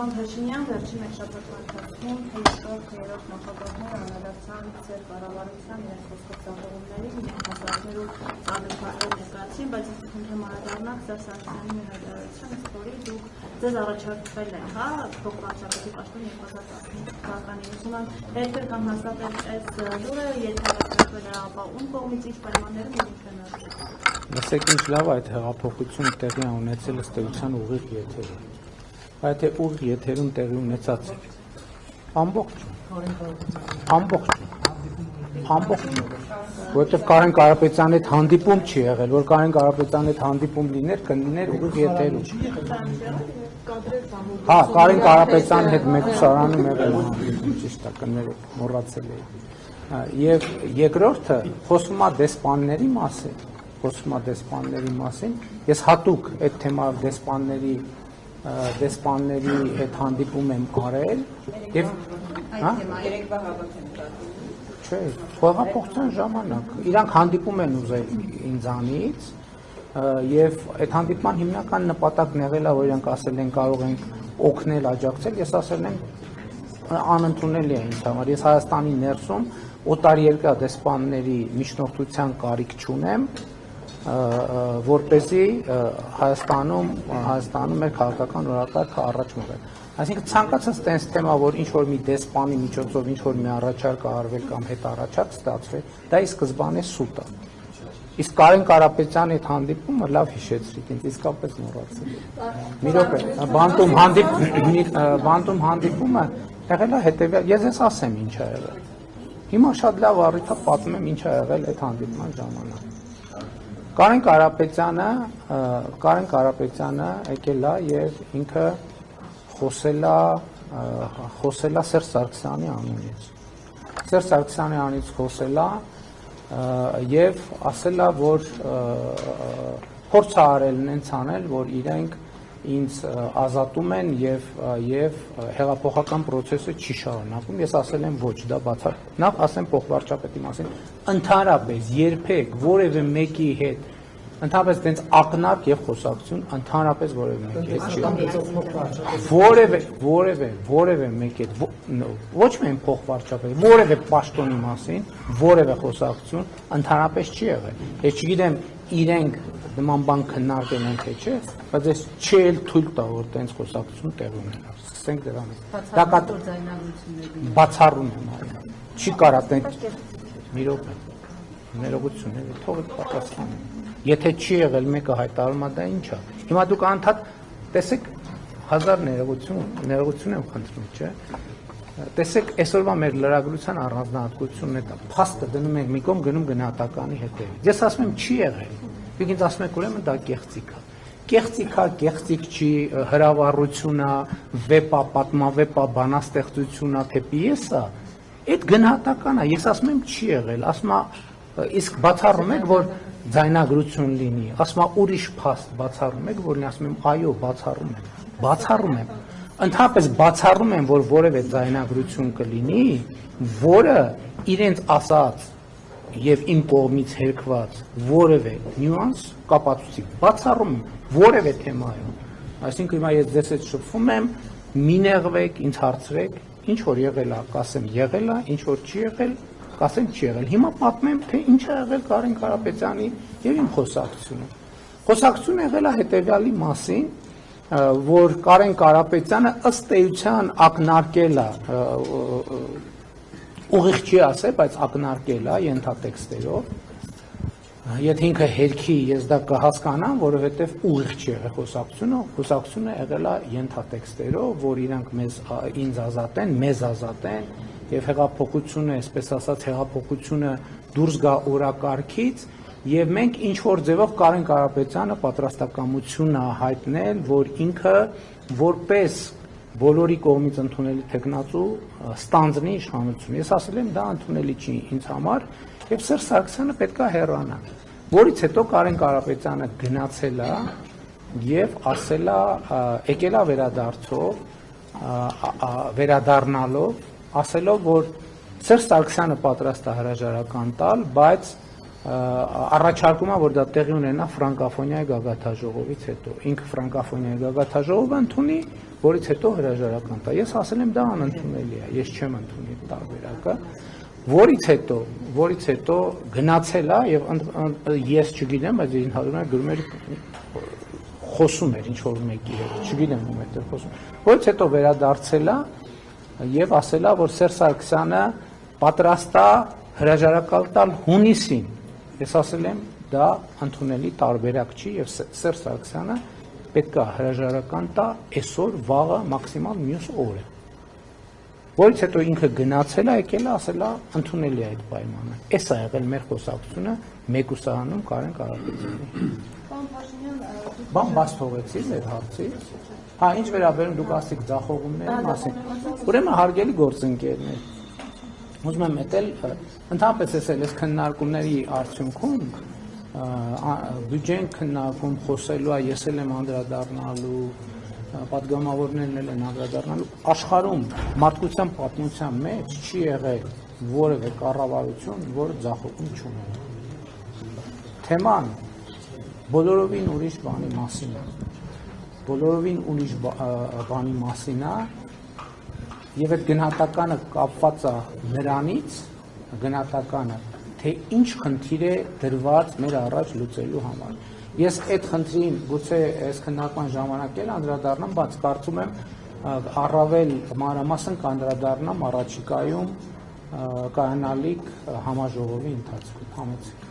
Պարոն Փաշինյան, վերջին մեկ շաբաթվա ընթացքում երրորդ նախագահները անհրաժեշտության ձեր կառավարության իրենց խոսքով ծառայողների հաստատներու անդրադառնալու ներկայացին, բայց խնդրեմ անդրադառնանք Սերժ Սարգսյանի հայտարարությանը, որի դուք ձեզ առաջարկվել են, հա, փոխվարչապետի պաշտոն 2015 թվականին ուսման երբեք կամ հաստատել այս լուրը, եթե առաջարկվել է, ապա ում կողմից ինչ պայմաններում եւ ինչ հնարավոր։ Լսեք ինչ լավ այդ հեղափոխությունը տեղի ունեցել ըստ էության ուղիղ եթերում։ Այդ ուղիղ եթերում տեղի ունեցած է։ Ամբողջ։ Որտեղ Կարեն Կարապետյանի հետ հանդիպում չի եղել, որ Կարեն Կարապետյանի հետ հանդիպում լիներ, կլիներ ուղիղ եթերում։ Հա, Կարեն Կարապետյանի հետ մեկուսարանում եղել հանդիպում, ճիշտ է, կներեք, մոռացել էի։ Եվ երկրորդը խոսում է դեսպանների մասին, ես հատուկ այդ թեմայով դեսպանների հետ հանդիպում եմ արել եւ չէ, հեղափոխության ժամանակ իրանք հանդիպում են ուզել ինձանից եւ այդ հանդիպման հիմնական նպատակն եղել է, որ իրանք ասել են կարող ենք օգնել, աջակցել, ես ասել եմ անընդունելի է ինձ համար, ես Հայաստանի ներսում օտարերկրյա դեսպանների միջնորդության կարիք չունեմ, որպեսզի Հայաստանում մեր քաղաքական օրակարգը առաջ մղել։ Այսինքն ցանկացած տես թեմա, որ ինչ որ մի դեսպանի միջոցով ինչ որ մի առաջարկ արվել կամ հետ առաջարկ ստացվել, դա ի սկզբանե սուտ է։ Իսկ Կարեն Կարապետյանի հետ հանդիպումը լավ հիշեցրիք, ինձ իսկապես մոռացել եմ։ Մի րոպե, բանտում հանդիպումը եղել է հետևյալ, ես ես ասեմ ինչ ա եղել։ Հիմա շատ լավ առիթ է պատմեմ ինչ ա եղել այդ հանդիպման ժամանակ։ Կարեն Կարապետյանը եկել է եւ ինքը խոսել է Սերժ Սարգսյանի անունից։ Սերժ Սարգսյանի անունից խոսել է եւ ասել է, որ փորձ է արել նենց անել, որ իրենք ինձ ազատում են եւ հեղափոխական process-ը չի շարունակում։ Ես ասել եմ ոչ, դա բացառ։ Նախ ասեմ փոխվարչապետի մասին։ Ընդհանրապես երբեք որևէ մեկի հետ ընդհանրապես տենց ակնարկ եւ խոսակցություն ընդհանրապես որևէ մեկի հետ չի։ Որևէ մեկի հետ ոչ միայն փոխվարչապետ, որևէ պաշտոնի մասին որևէ խոսակցություն ընդհանրապես չի եղել։ Ես չգիտեմ իրենք նման բան քննարկել են թե չէ, բայց ես չի էլ թույլ տա, որ տենց խոսակցություն տեղի ունենա։ Սկսենք դրանից։ Բացառում եմ այո։ Չի կարա տենց մի րոպե։ Ներողություն, թողեք պատասխանեմ։ Եթե չի եղել մեկը հայտարարում է, դա ինչ է։ Հիմա դուք անդադ տեսեք 1000 ներողություն եմ խնդրում, չէ։ Տեսեք, այսօրվա մեր լրագրության առանձնահատկությունն է դա։ Փաստը դնում ենք մի կողմ, գնում գնահատականի հետևից։ Ես ասում եմ չի եղել։ Դուք ինձ ասում եք ուրեմն դա կեղծիք է։ Կեղծիք չի, հրավառություն է, վեպ է, պատմավեպ է, բանաստեղծություն է, թե պիես է։ Այդ գնահատական է, ես ասում եմ չի եղել, ասում իսկ բացառում եք, որ ձայնագրություն լինի, ասում ուրիշ փաստ բացառում եք, որն ասում եմ այո, բացառում եմ։ Ընդհանրապես բացառում եմ, որ որևէ ձայնագրություն կլինի, որը իրենց ասած եւ իմ կողմից հերքված որևէ նյուանս կապացուցի, բացառում որևէ թեմայում։ Այսինքն հիմա ես ձեզ հետ շփվում եմ, մի նեղվեք, ինձ հարցրեք, ինչ որ եղել է, կասեմ եղել է, ինչ որ չի եղել, կասեմ չի եղել։ Հիմա պատմեմ, թե ինչ է եղել Կարեն Կարապետյանի եւ իմ խոսակցությունը։ Խոսակցությունը եղել է հետեւյալի մասին, որ Կարեն Կարապետյանը ըստ էության ակնարկել է, ուղիղ չի ասել, բայց ակնարկել է ենթատեքստերով։ Եթե ինքը հերքի, ես դա կհասկանամ, որովհետև ուղիղ չի եղել խոսակցությունը եղել է ենթատեքստերով, որ իրանք ինձ ազատեն, մեզ ազատեն եւ հեղափոխությունը, այսպես ասած, հեղափոխությունը դուրս գա օրակարգից եւ մենք ինչ որ ձևով Կարեն Կարապետյանը պատրաստակամություն է հայտնել, որ ինքը որպես բոլորի կողմից ընդունելի տեխնացու ստանձնի իշխանություն։ Ես ասել եմ դա ընդունելի չի ինձ համար եւ Սերժ Սարգսյանը պետք է հեռանա։ Որից հետո Կարեն Կարապետյանը գնացել է եւ ասել է, եկել է վերադառնալով, ասելով, որ Սերժ Սարգսյանը պատրաստ է հրաժարական տալ, բայց առաջարկում է, որ դա տեղի ունենա ֆրանկաֆոնիայի գագաթաժողովից հետո։ Ինքը ֆրանկաֆոնիայի գագաթաժողովը ընդունի, որից հետո հրաժարական տա։ Ես ասել եմ դա անընդունելի է, ես չեմ ընդունել տարբերակը, որից հետո գնացել է եւ ես չգիտեմ, բայց ինքնուրույն գրում էր խոսում էր ինչ որ մեկի հետ, չգիտեմ ում հետ էր խոսում, որից հետո վերադարձել է եւ ասել է, որ Սերժ Սարգսյանը պատրաստ է հրաժարակալ տալ հունիսին։ Ես ասել եմ, դա ընդունելի տարբերակ չի եւ Սերժ Սարգսյանը պետք է հրաժարական տա այսօր, վաղը, մաքսիմալ մյուս օրը։ Որից հետո ինքը գնացել է, եկել է, ասել է, ընդունելի է այդ պայմանը։ Էս է եղել մեր խոսակցությունը մեկուսահանում Կարեն Կարապետյանի։ Բան բաց թողեցի այդ հարցից։ Հա, ինչ վերաբերում դուք ասիք ձախողումների մասին։ Ուրեմն հարգելի գործընկերներ, ուզում եմ մտել ընդհանրապես այս քննարկումների արդյունքում բյուջեն քննարկում խոսելու է, ես էլ եմ անդրադառնալու, պատգամավորներն էլ են անդրադառնալու, աշխարհում մարդկության պատմության մեջ չի եղել որևէ կառավարություն, որը ձախողում չունի։ Թեման բոլորովին ուրիշ բանի մասին է, բոլորովին ուրիշ բանի մասին է, եւ այդ գնահատականը կապված է նրանից, գնահատականը, թե ինչ խնդիր է դրված մեր առաջ լուծելու համար։ Ես այդ խնդրին գուցե այս քննարկման ժամանակ էլ անդրադառնամ, բայց կարծում եմ առավել մանրամասն կանդրադառնամ առաջիկայում կայանալիք համաժողովի ընթացքում։ Համեցեք։